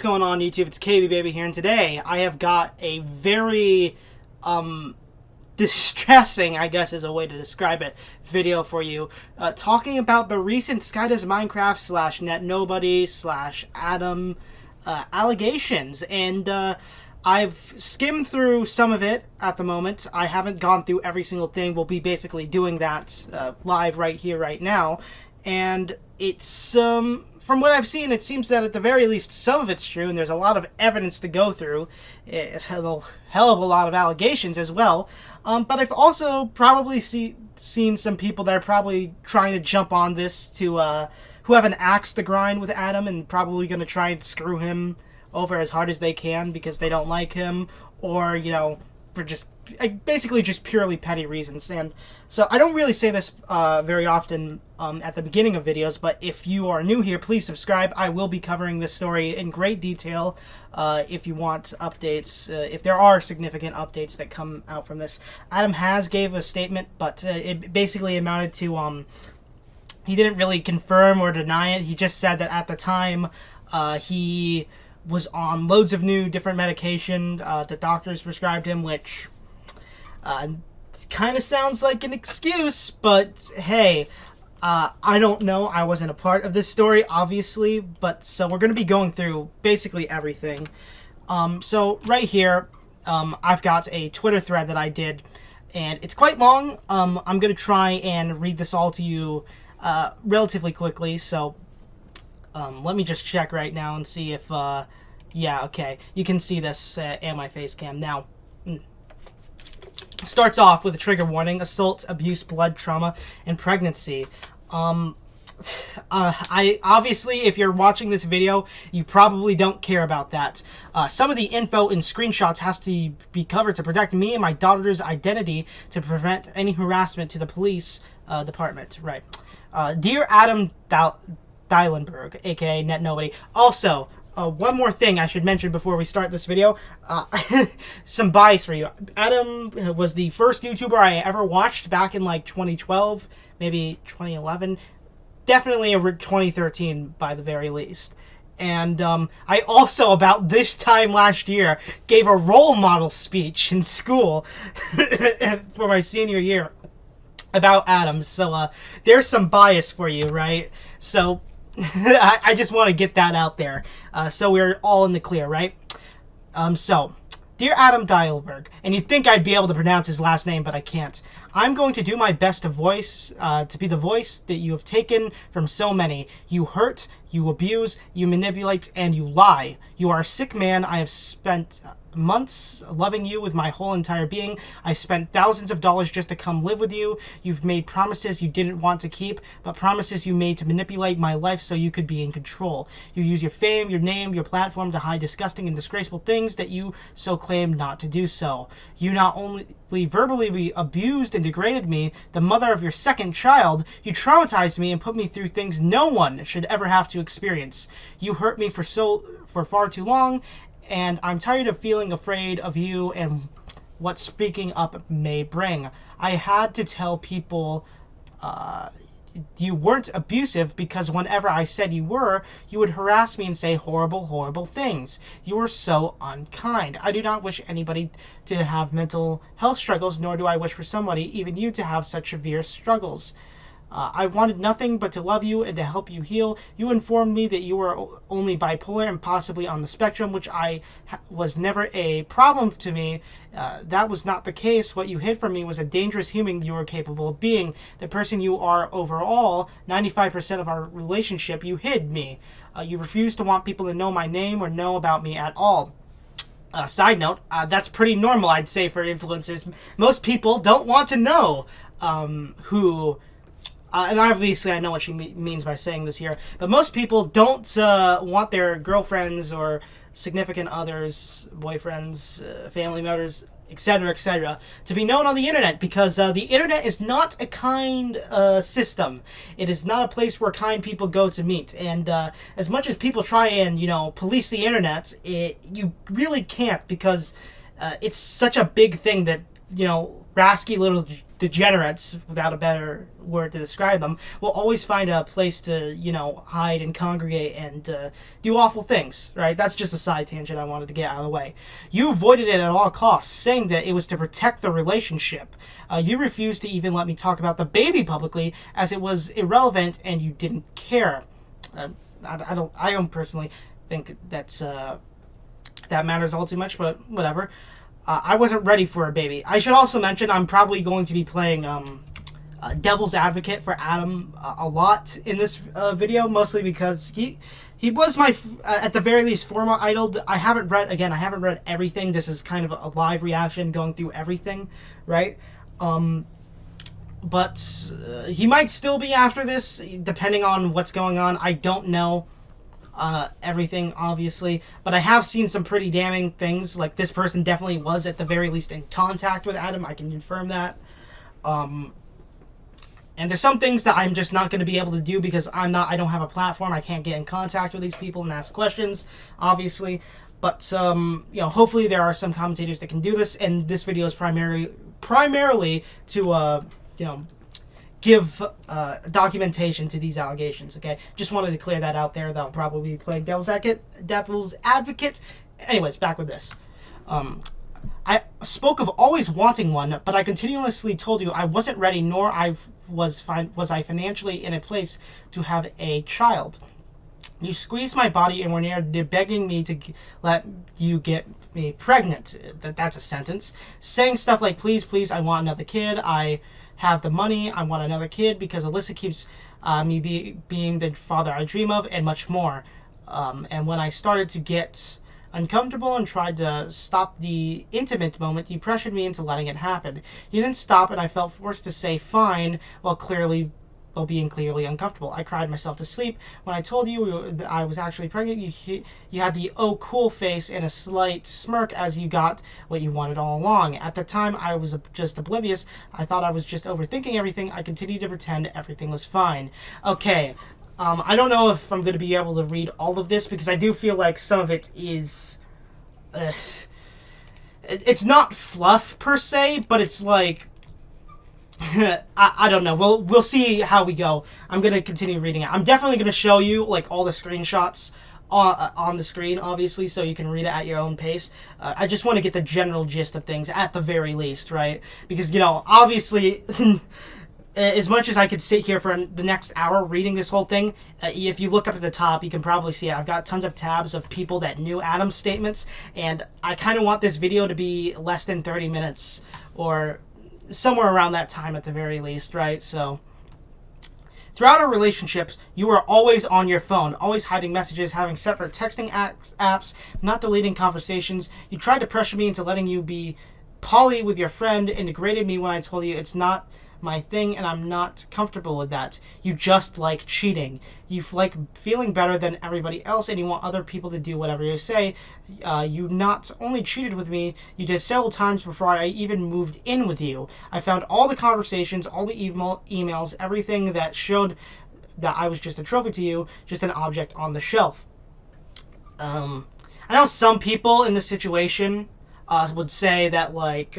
What's going on, YouTube? It's KB Baby here, and today I have got a very distressing, I guess is a way to describe it, video for you, talking about the recent Skydoesminecraft slash Netnobody slash Adam allegations. And I've skimmed through some of it at the moment. I haven't gone through every single thing. We'll be basically doing that live right here, right now. And it's from what I've seen, it seems that at the very least some of it's true, and there's a lot of evidence to go through. It had a hell of a lot of allegations as well. But I've also probably seen some people that are probably trying to jump on this to who have an axe to grind with Adam and probably going to try and screw him over as hard as they can because they don't like him, or, you know, for just basically just purely petty reasons. And so I don't really say this very often at the beginning of videos, but if you are new here, please subscribe. I will be covering this story in great detail if you want updates, if there are significant updates that come out from this. Adam has gave a statement, but it basically amounted to he didn't really confirm or deny it. He just said that at the time he was on loads of new different medication the doctors prescribed him, which kind of sounds like an excuse, but hey, I don't know. I wasn't a part of this story, obviously, but so we're going to be going through basically everything. So right here, I've got a Twitter thread that I did, and it's quite long. I'm going to try and read this all to you relatively quickly, so let me just check right now and see if, yeah, okay. You can see this and my face cam. Now, starts off with a trigger warning: assault, abuse, blood, trauma, and pregnancy. I obviously, if you're watching this video, you probably don't care about that. Some of the info in screenshots has to be covered to protect me and my daughter's identity, to prevent any harassment to the police department. Right. Dear Adam Deilenberg, aka Netnobody. Also, one more thing I should mention before we start this video. Some bias for you. Adam was the first YouTuber I ever watched back in like 2012, maybe 2011. Definitely 2013 by the very least. And I also, about this time last year, gave a role model speech in school for my senior year about Adam. So there's some bias for you, right? So I just want to get that out there, so we're all in the clear, right? So, dear Adam Deilenberg, and you'd think I'd be able to pronounce his last name, but I can't. I'm going to do my best to be the voice that you have taken from so many. You hurt, you abuse, you manipulate, and you lie. You are a sick man. I have spent months loving you with my whole entire being. I've spent thousands of dollars just to come live with you. You've made promises you didn't want to keep, but promises you made to manipulate my life so you could be in control. You use your fame, your name, your platform to hide disgusting and disgraceful things that you so claim not to do so. You not only verbally abused and degraded me, the mother of your second child, you traumatized me and put me through things no one should ever have to experience. You hurt me for far too long, and I'm tired of feeling afraid of you and what speaking up may bring. I had to tell people you weren't abusive because whenever I said you were, you would harass me and say horrible, horrible things. You were so unkind. I do not wish anybody to have mental health struggles, nor do I wish for somebody, even you, to have such severe struggles. I wanted nothing but to love you and to help you heal. You informed me that you were only bipolar and possibly on the spectrum, which was never a problem to me. That was not the case. What you hid from me was a dangerous human you were capable of being. The person you are overall, 95% of our relationship, you hid me. You refused to want people to know my name or know about me at all. Side note, that's pretty normal, I'd say, for influencers. Most people don't want to know who... and obviously I know what she means by saying this here, but most people don't want their girlfriends or significant others, boyfriends, family members, etc., to be known on the internet, because the internet is not a kind system. It is not a place where kind people go to meet, and as much as people try and, you know, police the internet, you really can't, because it's such a big thing that, you know, rasky little degenerates, without a better word to describe them, will always find a place to, hide and congregate and do awful things, right? That's just a side tangent I wanted to get out of the way. You avoided it at all costs, saying that it was to protect the relationship. You refused to even let me talk about the baby publicly, as it was irrelevant and you didn't care. I don't personally think that matters all too much, but whatever. I wasn't ready for a baby. I should also mention I'm probably going to be playing devil's advocate for Adam a lot in this video, mostly because he was my, at the very least, former idol. I haven't read everything. This is kind of a live reaction going through everything, right? But he might still be after this, depending on what's going on. I don't know everything, obviously, but I have seen some pretty damning things. Like, this person definitely was, at the very least, in contact with Adam. I can confirm that. And there's some things that I'm just not going to be able to do because I don't have a platform. I can't get in contact with these people and ask questions, obviously. But, hopefully there are some commentators that can do this, and this video is primarily to, give documentation to these allegations, okay? Just wanted to clear that out there. That'll probably be playing devil's advocate. Anyways, back with this. I spoke of always wanting one, but I continuously told you I wasn't ready, nor was I financially in a place to have a child. You squeezed my body and were near begging me to let you get me pregnant. That's a sentence. Saying stuff like, please, please, I want another kid. I have the money. I want another kid because Alyssa keeps me being the father I dream of, and much more. And when I started to get uncomfortable and tried to stop the intimate moment, you pressured me into letting it happen. You didn't stop, and I felt forced to say fine while being clearly uncomfortable. I cried myself to sleep. When I told you that I was actually pregnant, you had the oh cool face and a slight smirk as you got what you wanted all along. At the time, I was just oblivious. I thought I was just overthinking everything. I continued to pretend everything was fine. Okay, I don't know if I'm going to be able to read all of this because I do feel like some of it is... it's not fluff per se, but it's like... I don't know. We'll see how we go. I'm going to continue reading it. I'm definitely going to show you like all the screenshots on the screen, obviously, so you can read it at your own pace. I just want to get the general gist of things at the very least, right? Because, obviously, as much as I could sit here for the next hour reading this whole thing, if you look up at the top, you can probably see it. I've got tons of tabs of people that knew Adam's statements, and I kind of want this video to be less than 30 minutes, or somewhere around that time at the very least, right? So, throughout our relationships, you were always on your phone, always hiding messages, having separate texting apps, not deleting conversations. You tried to pressure me into letting you be poly with your friend and degraded me when I told you it's not my thing and I'm not comfortable with that. You just like cheating. You like feeling better than everybody else and you want other people to do whatever you say. You not only cheated with me, you did several times before I even moved in with you. I found all the conversations, all the emails, everything that showed that I was just a trophy to you, just an object on the shelf. I know some people in this situation would say that, like,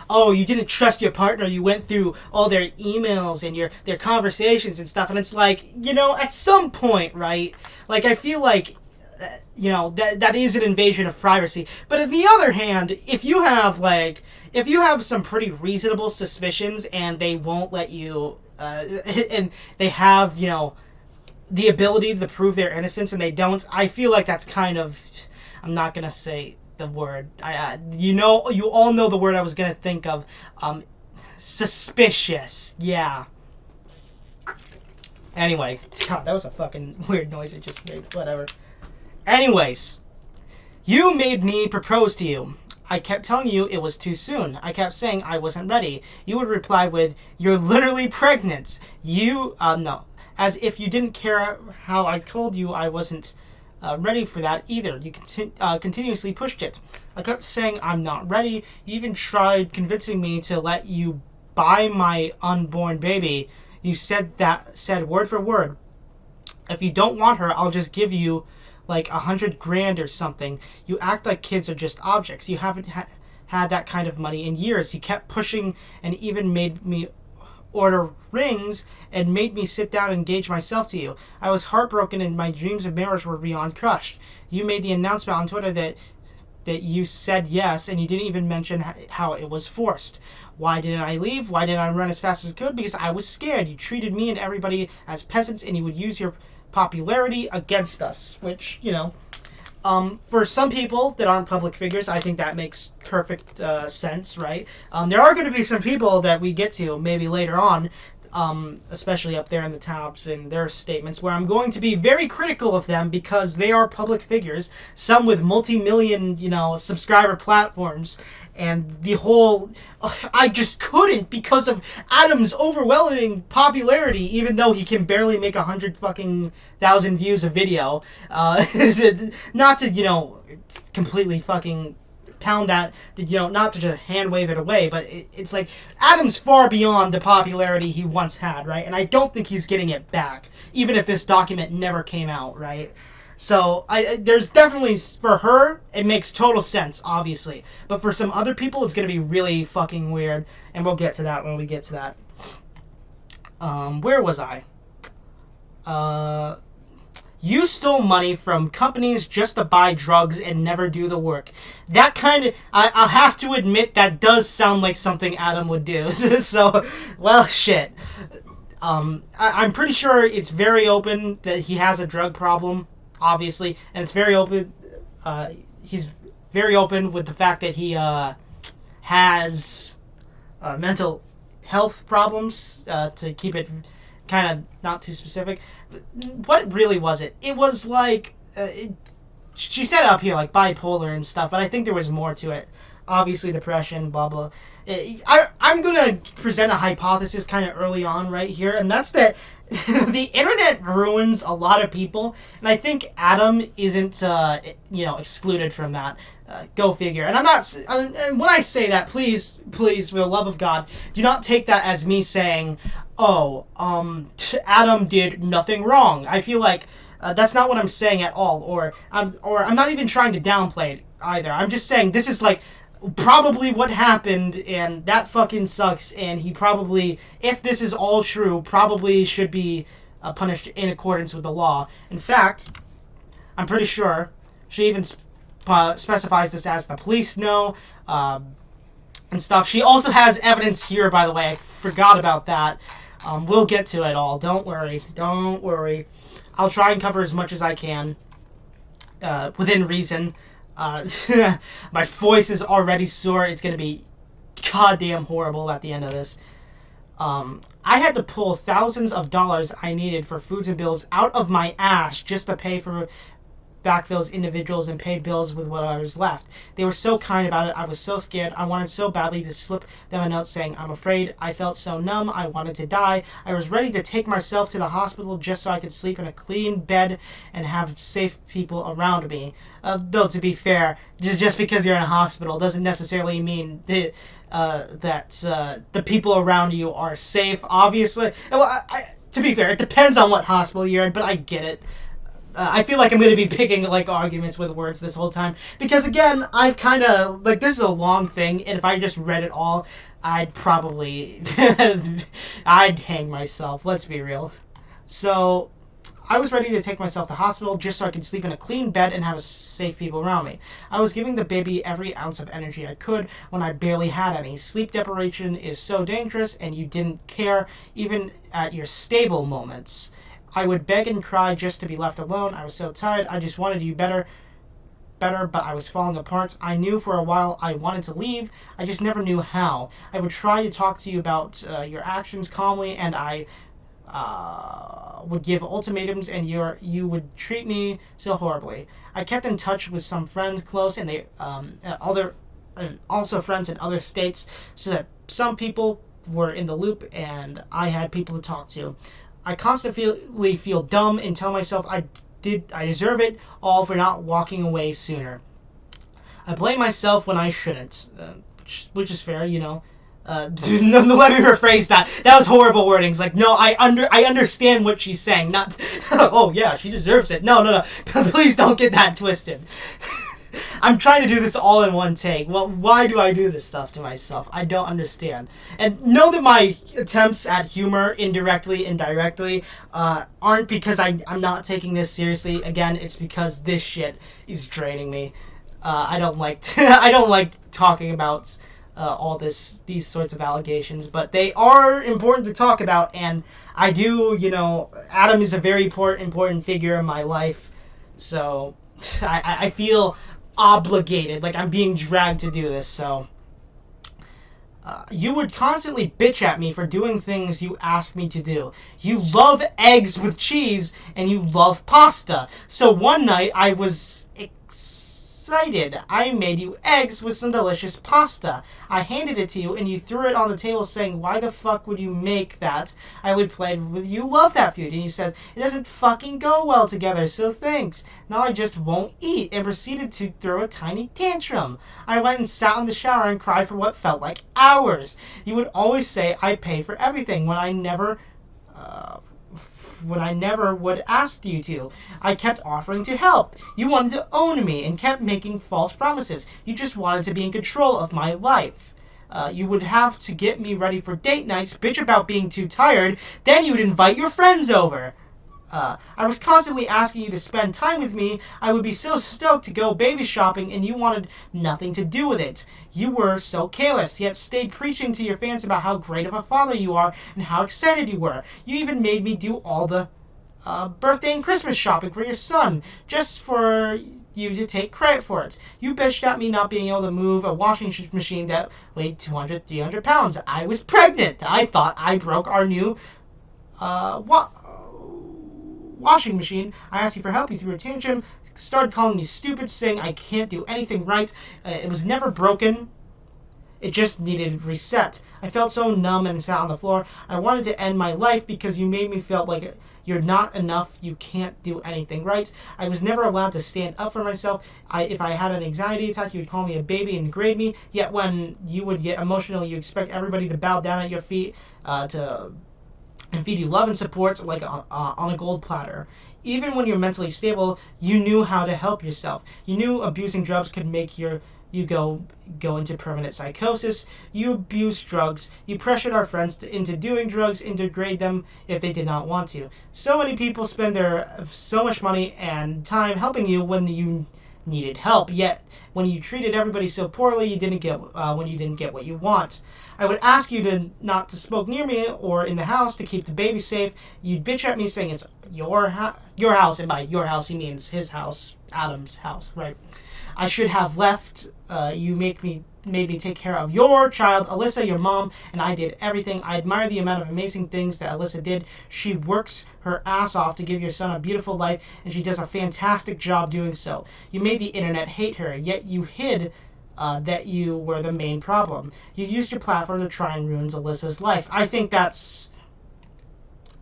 oh, you didn't trust your partner, you went through all their emails and their conversations and stuff, and it's like, at some point, right, like, I feel like, that is an invasion of privacy. But on the other hand, if you have some pretty reasonable suspicions and they won't let you, and they have, the ability to prove their innocence and they don't, I feel like that's kind of, I'm not going to say the word, you all know the word I was gonna think of, suspicious, yeah. Anyway, God, that was a fucking weird noise I just made, whatever. Anyways, you made me propose to you. I kept telling you it was too soon. I kept saying I wasn't ready. You would reply with, you're literally pregnant. No, as if you didn't care how I told you I wasn't ready for that either. You continuously pushed it. I kept saying I'm not ready. You even tried convincing me to let you buy my unborn baby. You said word for word, if you don't want her, I'll just give you like $100,000 or something. You act like kids are just objects. You had that kind of money in years. He kept pushing and even made me order rings and made me sit down and engage myself to you. I was heartbroken and my dreams of marriage were beyond crushed. You made the announcement on Twitter that you said yes, and you didn't even mention how it was forced. Why didn't I leave? Why didn't I run as fast as I could? Because I was scared. You treated me and everybody as peasants, and you would use your popularity against us. Which, for some people that aren't public figures, I think that makes perfect sense, right? There are going to be some people that we get to maybe later on, especially up there in the tops in their statements, where I'm going to be very critical of them because they are public figures, some with multi-million, subscriber platforms, and the whole, I just couldn't because of Adam's overwhelming popularity, even though he can barely make 100,000 views a video. Not to, completely fucking pound that, not to just hand wave it away, but it's like Adam's far beyond the popularity he once had, right? And I don't think he's getting it back, even if this document never came out, right? So there's definitely, for her, it makes total sense, obviously, but for some other people, it's gonna be really fucking weird, and we'll get to that when we get to that. Where was I? You stole money from companies just to buy drugs and never do the work. That kind of, I'll have to admit, that does sound like something Adam would do. So, well, shit. I'm pretty sure it's very open that he has a drug problem, obviously, and it's very open, he's very open with the fact that he has mental health problems, to keep it kind of not too specific. What really was it? It was like, she said up here, like, bipolar and stuff, but I think there was more to it. Obviously, depression, blah, blah. I'm going to present a hypothesis kind of early on right here, and that's that the internet ruins a lot of people, and I think Adam isn't, excluded from that. Go figure. And I'm not, and when I say that, please, for the love of God, do not take that as me saying, Adam did nothing wrong. I feel like that's not what I'm saying at all, or I'm not even trying to downplay it either. I'm just saying this is like probably what happened, and that fucking sucks, and he probably, if this is all true, probably should be punished in accordance with the law. In fact, I'm pretty sure she even specifies this as the police know, and stuff. She also has evidence here, by the way. I forgot about that. We'll get to it all. Don't worry. I'll try and cover as much as I can, within reason. My voice is already sore. It's going to be goddamn horrible at the end of this. I had to pull thousands of dollars I needed for foods and bills out of my ass just to pay for back those individuals and pay bills with what I was left. They were so kind about it. I was so scared. I wanted so badly to slip them a note saying, I'm afraid. I felt so numb. I wanted to die. I was ready to take myself to the hospital just so I could sleep in a clean bed and have safe people around me. Though, to be fair, just because you're in a hospital doesn't necessarily mean that the people around you are safe, obviously. Well, to be fair, it depends on what hospital you're in, but I get it. I feel like I'm going to be picking, arguments with words this whole time. Because, again, I've kind of, this is a long thing, and if I just read it all, I'd probably, I'd hang myself, let's be real. So, I was ready to take myself to hospital just so I could sleep in a clean bed and have safe people around me. I was giving the baby every ounce of energy I could when I barely had any. Sleep deprivation is so dangerous, and you didn't care, even at your stable moments. I would beg and cry just to be left alone. I was so tired. I just wanted you better, but I was falling apart. I knew for a while I wanted to leave. I just never knew how. I would try to talk to you about your actions calmly, and I would give ultimatums, and you would treat me so horribly. I kept in touch with some friends close, and also friends in other states, so that some people were in the loop, and I had people to talk to. I constantly feel dumb and tell myself I deserve it all for not walking away sooner. I blame myself when I shouldn't, which is fair, No, let me rephrase that. That was horrible wording. It's like, no, I understand what she's saying. Not, oh yeah, she deserves it. No. Please don't get that twisted. I'm trying to do this all in one take. Well, why do I do this stuff to myself? I don't understand. And know that my attempts at humor, indirectly and directly, aren't because I'm not taking this seriously. Again, it's because this shit is draining me. I don't like I don't like talking about all these sorts of allegations, but they are important to talk about, and I do, Adam is a very important figure in my life, so I feel obligated, like I'm being dragged to do this, so. You would constantly bitch at me for doing things you asked me to do. You love eggs with cheese, and you love pasta. So one night, I was excited. I made you eggs with some delicious pasta. I handed it to you, and you threw it on the table saying, why the fuck would you make that? I would play with you, love that food. And you said, it doesn't fucking go well together, so thanks. Now I just won't eat, and proceeded to throw a tiny tantrum. I went and sat in the shower and cried for what felt like hours. You would always say I pay for everything when I never would ask you to. I kept offering to help. You wanted to own me and kept making false promises. You just wanted to be in control of my life. You would have to get me ready for date nights, bitch about being too tired, then you would invite your friends over. I was constantly asking you to spend time with me. I would be so stoked to go baby shopping, and you wanted nothing to do with it. You were so careless, yet stayed preaching to your fans about how great of a father you are and how excited you were. You even made me do all the birthday and Christmas shopping for your son, just for you to take credit for it. You bitched at me not being able to move a washing machine that weighed 200, 300 pounds. I was pregnant. I thought I broke our new washing machine. I asked you for help. You threw a tantrum, started calling me stupid, saying I can't do anything right. It was never broken. It just needed reset. I felt so numb and sat on the floor. I wanted to end my life because you made me feel like you're not enough. You can't do anything right. I was never allowed to stand up for myself. If I had an anxiety attack, you would call me a baby and degrade me. Yet when you would get emotional, you expect everybody to bow down at your feet and feed you love and support like on a gold platter. Even when you're mentally stable, you knew how to help yourself. You knew abusing drugs could make you go into permanent psychosis. You abused drugs. You pressured our friends into doing drugs and degrade them if they did not want to. So many people spend so much money and time helping you when you needed help. Yet when you treated everybody so poorly, you didn't get what you want. I would ask you not to smoke near me or in the house to keep the baby safe. You'd bitch at me saying it's your house, and by your house he means his house, Adam's house, right? I should have left. You made me take care of your child, Alyssa, your mom, and I did everything. I admire the amount of amazing things that Alyssa did. She works her ass off to give your son a beautiful life, and she does a fantastic job doing so. You made the internet hate her, yet you hid that you were the main problem. You used your platform to try and ruin Alyssa's life. I think that's...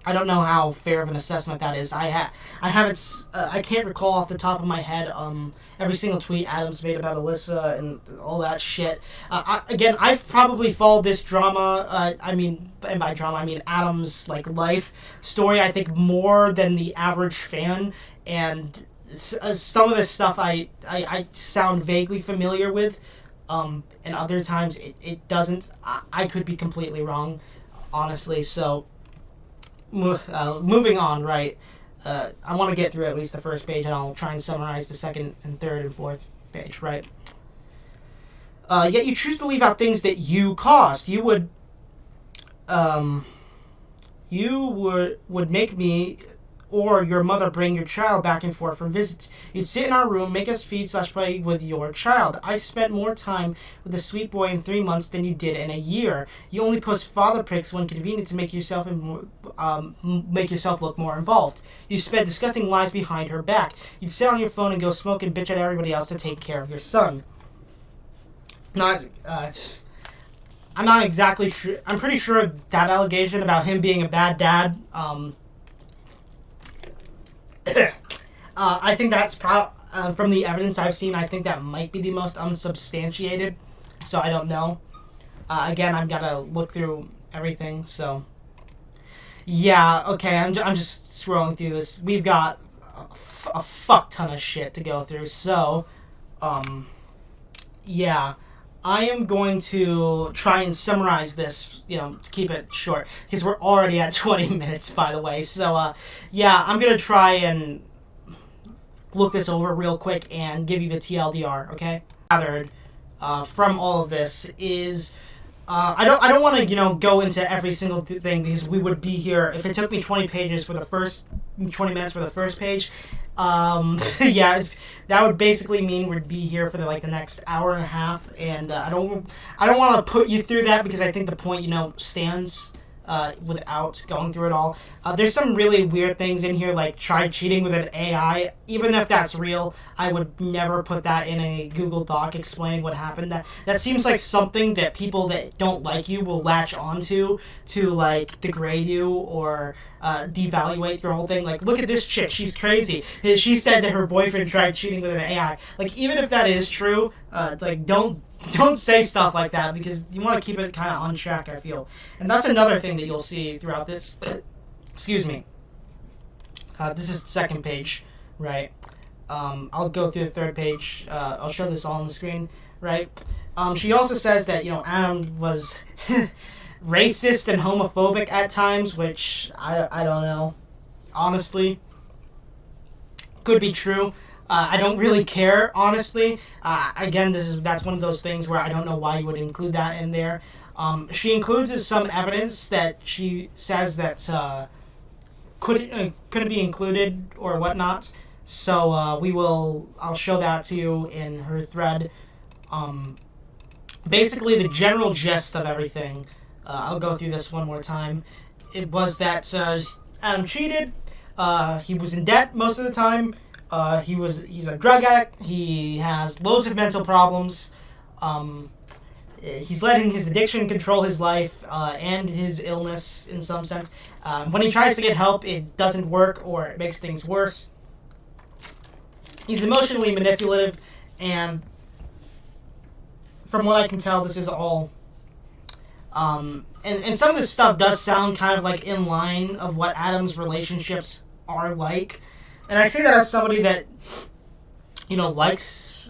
I don't know how fair of an assessment that is. I haven't... I can't recall off the top of my head every single tweet Adam's made about Alyssa and all that shit. I've probably followed this drama, and by drama I mean Adam's life story, I think, more than the average fan, and some of this stuff I sound vaguely familiar with, and other times it doesn't. I could be completely wrong, honestly, so... moving on, right? I want to get through at least the first page, and I'll try and summarize the second and third and fourth page, right? Yet you choose to leave out things that you caused. You would make me or your mother bring your child back and forth from visits. You'd sit in our room, make us feed/play with your child. I spent more time with the sweet boy in 3 months than you did in a year. You only post father pics when convenient to make yourself look more involved. You spread disgusting lies behind her back. You'd sit on your phone and go smoke and bitch at everybody else to take care of your son. I'm not exactly sure. I'm pretty sure that allegation about him being a bad dad, I think that's from the evidence I've seen, I think that might be the most unsubstantiated, so I don't know. Again, I've got to look through everything, so... Yeah, okay, I'm just scrolling through this. We've got a fuck ton of shit to go through, so... Yeah, I am going to try and summarize this, to keep it short, because we're already at 20 minutes, by the way. So, yeah, I'm going to try and look this over real quick and give you the TLDR, okay? Gathered from all of this is... I don't want to, go into every single thing, because we would be here, if it took me 20 minutes for the first page, yeah, that would basically mean we'd be here for the next hour and a half, and I don't want to put you through that, because I think the point, stands without going through it all. There's some really weird things in here, like try cheating with an AI. Even if that's real, I would never put that in a Google Doc explaining what happened. That seems like something that people that don't like you will latch onto to degrade you or devaluate your whole thing. Like, look at this chick, she's crazy. She said that her boyfriend tried cheating with an AI. Like, even if that is true, don't say stuff like that, because you want to keep it kind of on track, I feel. And that's another thing that you'll see throughout this. Excuse me. This is the second page, right? I'll go through the third page. I'll show this all on the screen, right? She also says that, Adam was racist and homophobic at times, which I don't know. Honestly, could be true. I don't really care, honestly. Again, that's one of those things where I don't know why you would include that in there. She includes some evidence that she says that couldn't be included or whatnot. So I'll show that to you in her thread. Basically, the general gist of everything. I'll go through this one more time. It was that Adam cheated. He was in debt most of the time. He's a drug addict. He has loads of mental problems. He's letting his addiction control his life and his illness in some sense. When he tries to get help, it doesn't work or it makes things worse. He's emotionally manipulative, and from what I can tell, this is all... and some of this stuff does sound kind of like in line of what Adam's relationships are like. And I say that as somebody that, likes,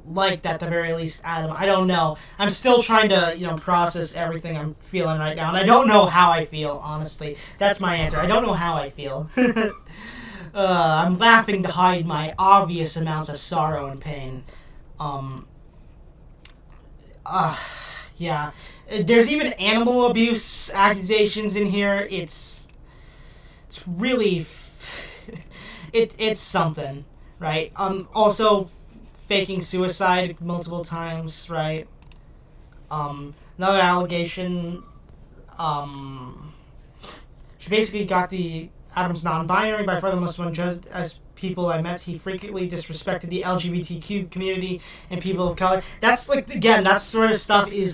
liked at the very least Adam. I don't know. I'm still trying to, process everything I'm feeling right now. And I don't know how I feel, honestly. That's my answer. I don't know how I feel. I'm laughing to hide my obvious amounts of sorrow and pain. Yeah. There's even animal abuse accusations in here. It's really... It's something, right? Also, faking suicide multiple times, right? Another allegation, she basically got Adam's non-binary, by far the most one judged as people I met. He frequently disrespected the LGBTQ community and people of color. That's, again, that sort of stuff is,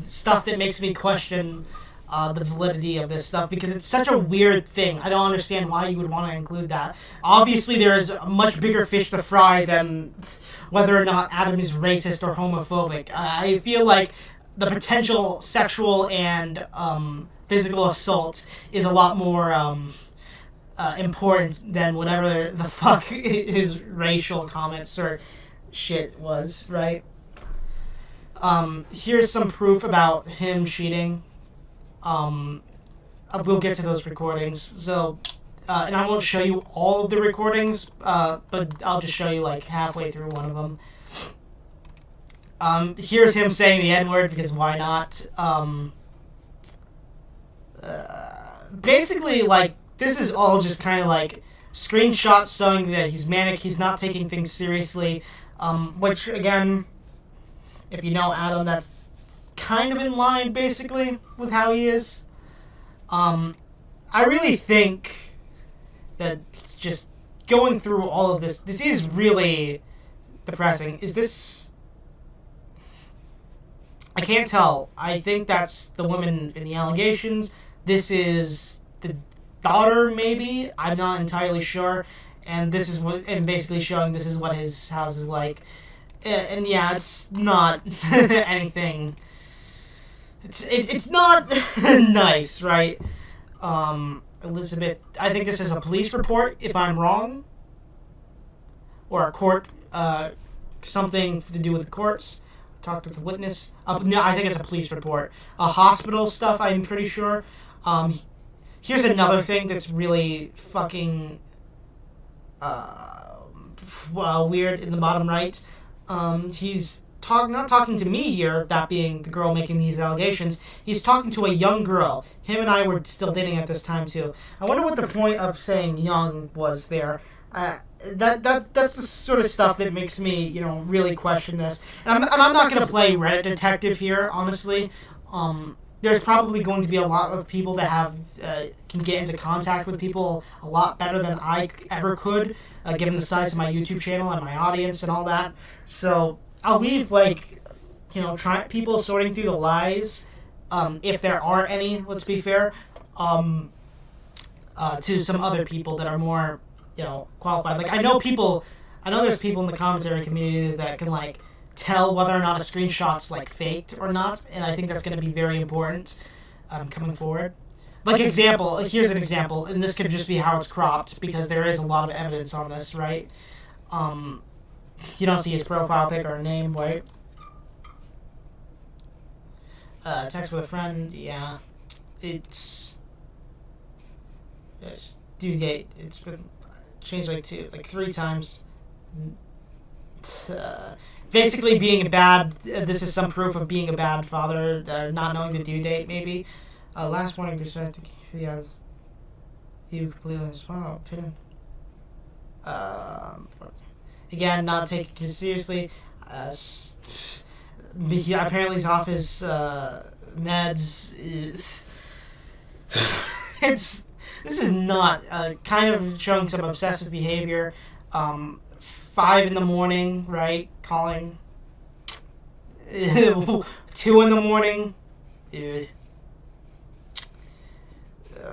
stuff that makes me question... the validity of this stuff, because it's such a weird thing. I don't understand why you would want to include that. Obviously, there is a much bigger fish to fry than whether or not Adam is racist or homophobic. I feel like the potential sexual and physical assault is a lot more important than whatever the fuck his racial comments or shit was, right? Here's some proof about him cheating. We'll get to those recordings. So, and I won't show you all of the recordings, but I'll just show you halfway through one of them. Here's him saying the N-word, because why not? Basically, this is all just kind of screenshots showing that he's manic, he's not taking things seriously, which, again, if you know Adam, that's kind of in line, basically, with how he is. I really think that it's just going through all of this is really depressing. Is this... I can't tell. I think that's the woman in the allegations. This is the daughter, maybe? I'm not entirely sure. And this is what... And basically showing this is what his house is like. And yeah, it's not anything... It's not nice, right? Elizabeth, I think this is a police report, if I'm wrong. Or a court something to do with the courts. Talked with the witness. No, I think it's a police report. Hospital stuff, I'm pretty sure. Here's another thing that's really fucking weird in the bottom right. He's not talking to me here, that being the girl making these allegations. He's talking to a young girl. Him and I were still dating at this time too. I wonder what the point of saying young was there. That's the sort of stuff that makes me, really question this. And I'm not going to play Reddit detective here, honestly. There's probably going to be a lot of people that can get into contact with people a lot better than I ever could, given the size of my YouTube channel and my audience and all that. So I'll leave, people sorting through the lies, if there are any, let's be fair, to some other people that are more, qualified. I know there's people in the commentary community that can, tell whether or not a screenshot's, faked or not, and I think that's going to be very important, coming forward. Here's an example, and this could just be how it's cropped, because there is a lot of evidence on this, right? You don't see his profile pic or name, right? Text with a friend, yeah. It's due date. It's been changed 3 times. Basically being a bad, this is some proof of being a bad father, not knowing the due date, maybe. Last warning, you completely respond. Again, not taking it seriously. Apparently he's off his meds. This is not kind of showing some obsessive behavior. 5 in the morning, right? Calling. 2 in the morning. A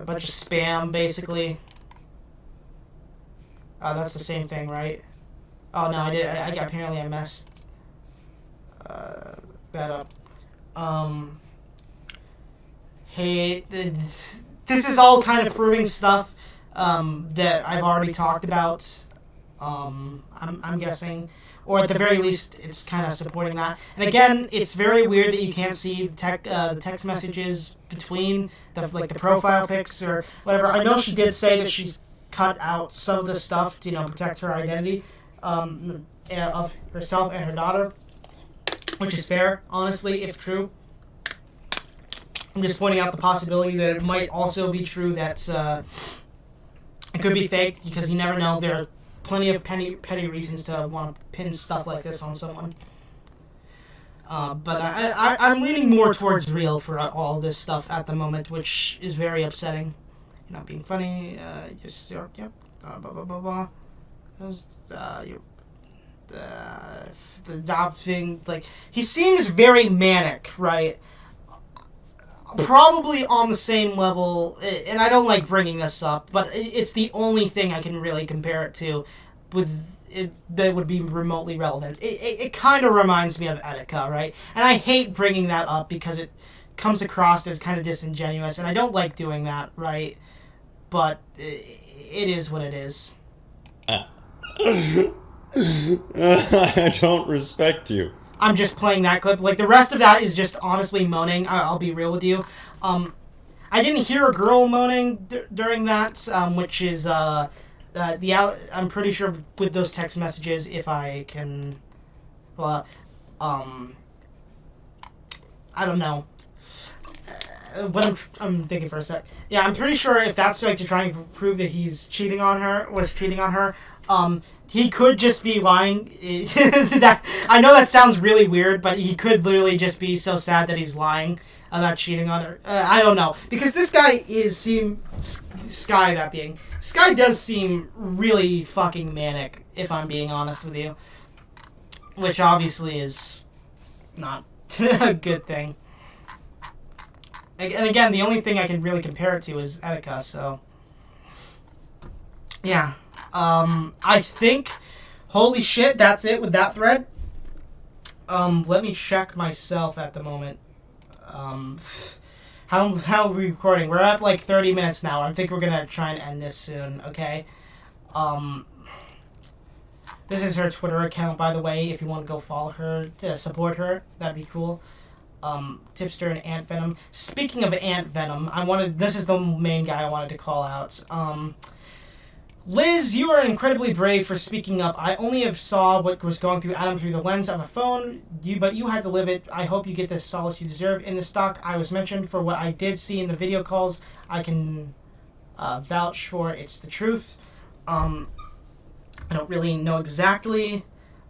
bunch of spam, basically. That's the same thing, right? Oh no, I did. Apparently I messed that up. Hey, this is all kind of proving stuff that I've already talked about. I'm guessing, or at the very least, it's kind of supporting that. And again, it's very weird that you can't see text messages between the profile pics or whatever. I know she did say that she's cut out some of the stuff to protect her identity of herself and her daughter, which is fair, honestly, if true. I'm just pointing out the possibility that it might also be true that it could be faked, because you never know. There are plenty of petty reasons to want to pin stuff like this on someone. But I'm leaning more towards real for all this stuff at the moment, which is very upsetting. You're not being funny. Blah blah blah blah. The job thing, he seems very manic, right? Probably on the same level, and I don't like bringing this up, but it's the only thing I can really compare it to that would be remotely relevant. It kind of reminds me of Etika, right? And I hate bringing that up because it comes across as kind of disingenuous, and I don't like doing that, right? But it is what it is. I don't respect you. I'm just playing that clip. The rest of that is just honestly moaning. I'll be real with you. I didn't hear a girl moaning during that, which is I'm pretty sure with those text messages, if I can, I don't know. But I'm thinking for a sec. Yeah, I'm pretty sure if that's to try and prove that he's cheating on her, he could just be lying. I know that sounds really weird, but he could literally just be so sad that he's lying about cheating on her. I don't know, because this guy Sky does seem really fucking manic, if I'm being honest with you, which obviously is not a good thing. And again, the only thing I can really compare it to is Etika, so yeah. I think, holy shit, that's it with that thread. Let me check myself at the moment. How are we recording? We're at 30 minutes now. I think we're gonna try and end this soon, okay? This is her Twitter account, by the way. If you want to go follow her to support her, that'd be cool. Tipster and Ant Venom. Speaking of Ant Venom, this is the main guy I wanted to call out. Liz, you are incredibly brave for speaking up. I only have saw what was going through Adam through the lens of a phone, but you had to live it. I hope you get the solace you deserve. In the stock I was mentioned, for what I did see in the video calls, I can vouch for it's the truth. I don't really know exactly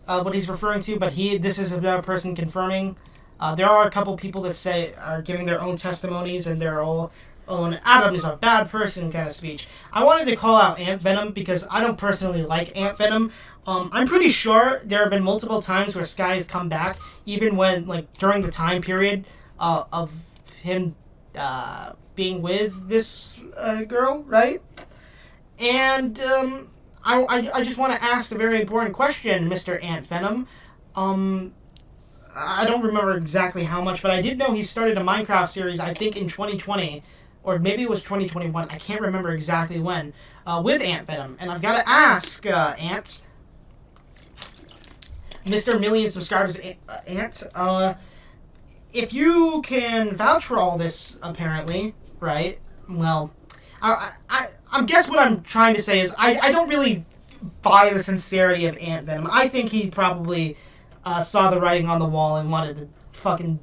what he's referring to, but this is another person confirming. There are a couple people that are giving their own testimonies, and they're all own Adam is a bad person kind of speech. I wanted to call out Ant Venom because I don't personally like Ant Venom. I'm pretty sure there have been multiple times where Sky has come back, even when, like, during the time period of him being with this girl, right? And I just want to ask the very important question, Mr. Ant Venom. I don't remember exactly how much, but I did know he started a Minecraft series, I think in 2020, or maybe it was 2021, I can't remember exactly when, with Ant Venom. And I've got to ask, Ant, Mr. Million Subscribers Ant, if you can vouch for all this, apparently, right? Well, I guess what I'm trying to say is I don't really buy the sincerity of Ant Venom. I think he probably saw the writing on the wall and wanted to fucking...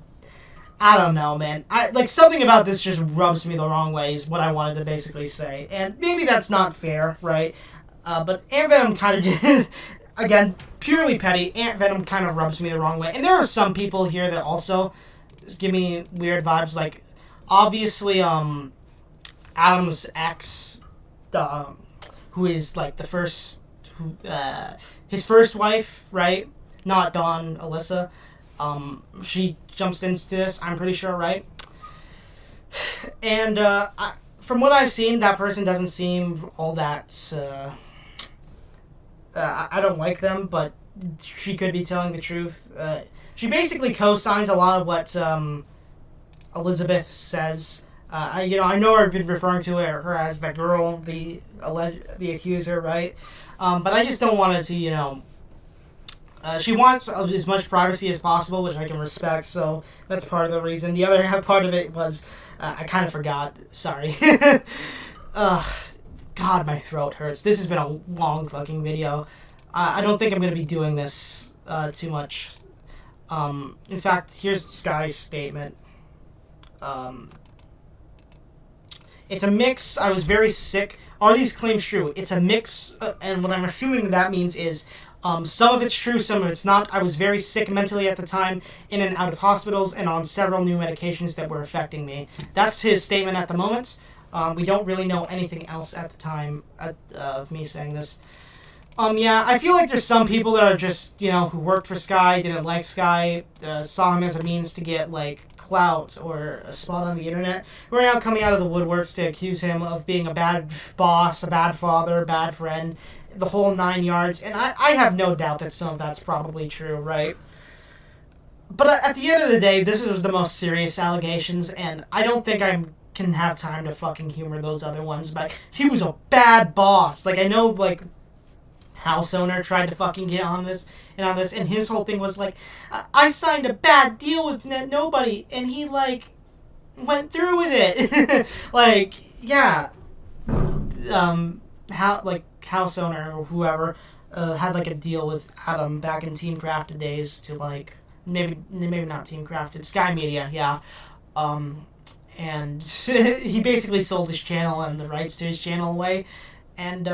I don't know, man. Something about this just rubs me the wrong way is what I wanted to basically say. And maybe that's not fair, right? But Ant Venom kind of just... Again, purely petty, Ant Venom kind of rubs me the wrong way. And there are some people here that also give me weird vibes. Like, obviously, Adam's ex, who is, like, his first wife, right? Not Dawn, Alyssa. She jumps into this, I'm pretty sure, right? And from what I've seen, that person doesn't seem all that... I don't like them, but she could be telling the truth. She basically co-signs a lot of what Elizabeth says. I know I've been referring to her as the girl, the accuser, right? But I just don't want it to, she wants as much privacy as possible, which I can respect, so that's part of the reason. The other part of it was, I kind of forgot, sorry. God, my throat hurts. This has been a long fucking video. I don't think I'm going to be doing this too much. In fact, here's Sky's statement. It's a mix. I was very sick. Are these claims true? It's a mix, and what I'm assuming that means is some of it's true, some of it's not. I was very sick mentally at the time, in and out of hospitals, and on several new medications that were affecting me. That's his statement at the moment. We don't really know anything else at the time of me saying this. Yeah, I feel like there's some people that are just, who worked for Sky, didn't like Sky, saw him as a means to get, clout or a spot on the internet, who are now coming out of the woodworks to accuse him of being a bad boss, a bad father, a bad friend, the whole 9 yards. And I have no doubt that some of that's probably true, right? But at the end of the day, this is the most serious allegations, and I don't think I can have time to fucking humor those other ones. But he was a bad boss. I know, House owner tried to fucking get on this, and his whole thing was I signed a bad deal with Netnobody, and he went through with it. Yeah, house owner or whoever had a deal with Adam back in Team Crafted days to maybe not Team Crafted, Sky Media, yeah. And he basically sold his channel and the rights to his channel away, and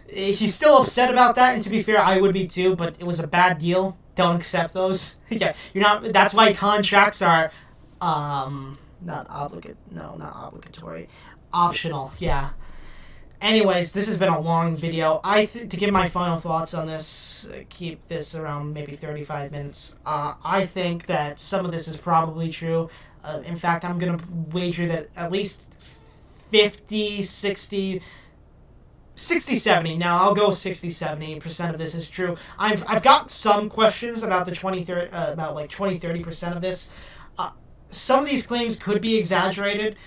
he's still upset about that, and to be fair, I would be too, but it was a bad deal. Don't accept those. Yeah, you're not, that's why contracts are, not obligatory, optional, yeah. Anyways, this has been a long video. To give my final thoughts on this, keep this around maybe 35 minutes. I think that some of this is probably true. In fact, I'm going to wager that at least 50, 60, 70. Now, I'll go 60, 70% of this is true. I've got some questions about the 20, 30% of this. Some of these claims could be exaggerated.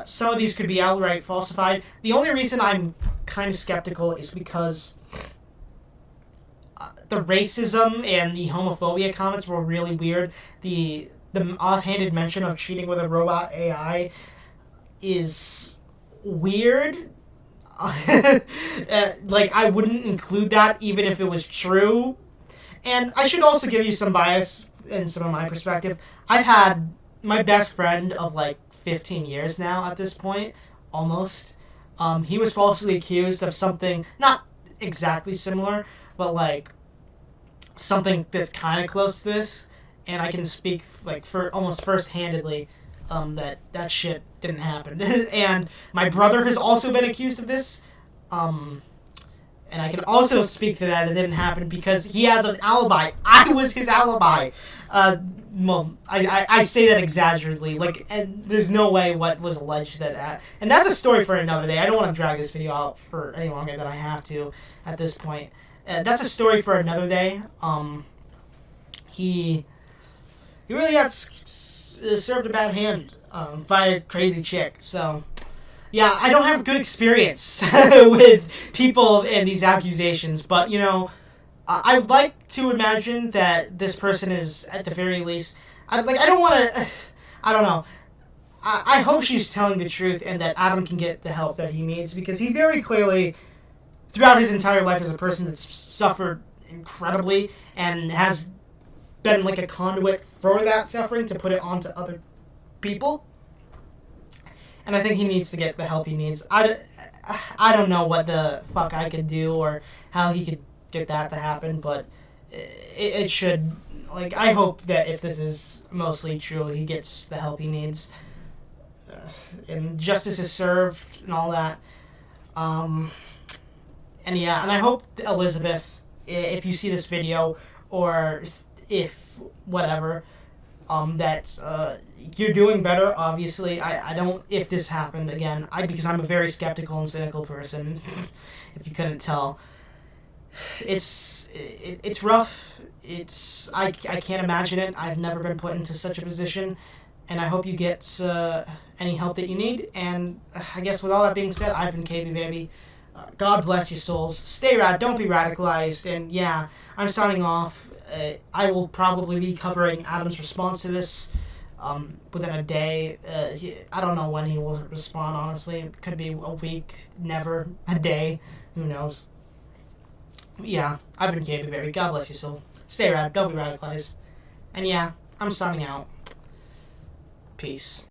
Some of these could be outright falsified. The only reason I'm kind of skeptical is because the racism and the homophobia comments were really weird. The offhanded mention of cheating with a robot AI is weird. Like, I wouldn't include that even if it was true. And I should also give you some bias and some of my perspective. I've had my best friend of like 15 years now at this point, almost. He was falsely accused of something not exactly similar, but like something that's kind of close to this, and I can speak like for almost first-handedly that shit didn't happen. And my brother has also been accused of this, and I can also speak to that it didn't happen because he has an alibi. I was his alibi. Well, I say that exaggeratedly. Like, and there's no way what was alleged that... and that's a story for another day. I don't want to drag this video out for any longer than I have to at this point. That's a story for another day. He really got served a bad hand by a crazy chick. So, yeah, I don't have good experience with people and these accusations. But, you know, I would like to imagine that this person is, at the very least... I don't want to... I don't know. I hope she's telling the truth and that Adam can get the help that he needs, because he very clearly, throughout his entire life as a person that's suffered incredibly and has been like a conduit for that suffering to put it onto other people. And I think he needs to get the help he needs. I don't know what the fuck I could do or how he could get that to happen, but it should... Like, I hope that if this is mostly true, he gets the help he needs. And justice is served and all that. And yeah, and I hope, Elizabeth, if you see this video, or if whatever, that you're doing better, obviously. I don't... If this happened again, because I'm a very skeptical and cynical person, if you couldn't tell. It's rough. I can't imagine it. I've never been put into such a position, and I hope you get any help that you need. And I guess with all that being said, I've been KB Baby. God bless your souls. Stay rad. Don't be radicalized. And yeah, I'm signing off. I will probably be covering Adam's response to this within a day. I don't know when he will respond, honestly. It could be a week, never a day. Who knows? Yeah, I've been KB Baby. God bless your soul. Stay rad. Don't be radicalized. And yeah, I'm signing out. Peace.